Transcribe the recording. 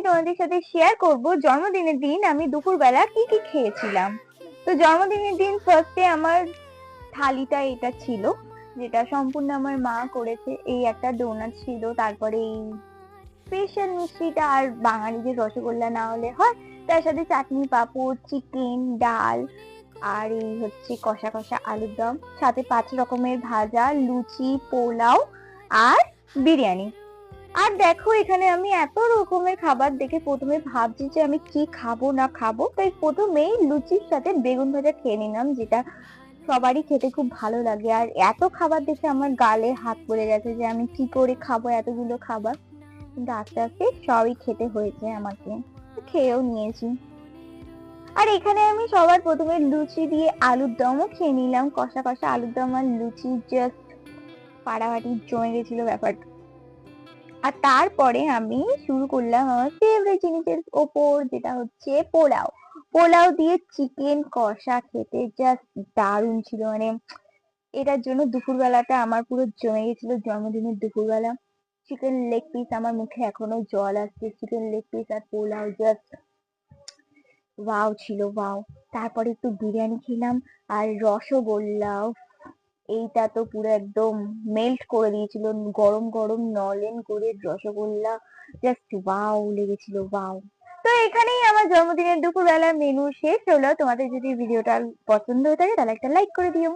তোমাদের সাথে শেয়ার করব জন্মদিনের দিন আমি দুপুরবেলা কি কি খেয়েছিলাম। তো জন্মদিনের দিন ফার্স্টে আমার থালিটা এটা ছিল, যেটা সম্পূর্ণ আমার মা করেছে। এই একটা ডোনাট ছিল, তারপরে এই স্পেশাল মিষ্টিটা, আর বাঙালিদের রসগোল্লা না হলে হয়, তার সাথে চাটনি, পাঁপড়, চিকেন, ডাল, আর এই হচ্ছে কষা কষা আলুর দম, সাথে 5 রকমের ভাজা, লুচি, পোলাও আর বিরিয়ানি। আর দেখো এখানে আমি এত রকমের খাবার দেখে প্রথমে ভাবছি যে আমি কি খাবো না খাবো, তাই প্রথমেই লুচির সাথে বেগুন ভাজা খেয়ে নিলাম, যেটা সবারই খেতে খুব ভালো লাগে। আর এত খাবার দেখে আমার গালে হাত পড়ে গেছে যে আমি কি করে খাবো এতগুলো খাবার, কিন্তু আস্তে আস্তে সবই খেতে হয়েছে আমাকে, খেয়েও নিয়েছি। আর এখানে আমি সবার প্রথমে লুচি দিয়ে আলুর দমও খেয়ে নিলাম, কষা কষা আলুর দম আর লুচি জাস্ট ফাটাফাটি জমে গেছিল ব্যাপারটা। আর তারপরে আমি শুরু করলাম আমার ফেভারিট জিনিসের ওপর, যেটা হচ্ছে পোলাও। পোলাও দিয়ে চিকেন কষা খেতে জাস্ট দারুণ ছিল, মানে এটার জন্য দুপুরবেলাটা আমার পুরো জমে গেছিল, জন্মদিনের দুপুরবেলা। চিকেন লেগ পিস, আমার মুখে এখনো জল আসছে, চিকেন লেগ পিস আর পোলাও জাস্ট ওয়াও ছিল, ওয়াও। তারপরে একটু বিরিয়ানি খেলাম, আর রসগোল্লা, এইটা তো পুরো একদম মেল্ট করে দিয়েছিল, গরম গরম নলেন গুড়ের রসগোল্লা, জাস্ট ওয়াও লেগেছিল, ওয়াও। তো এখানেই আমার জন্মদিনের দুপুরবেলার মেনু শেষ হলো। তোমাদের যদি ভিডিওটা পছন্দ হয়ে থাকে তাহলে একটা লাইক করে দিও।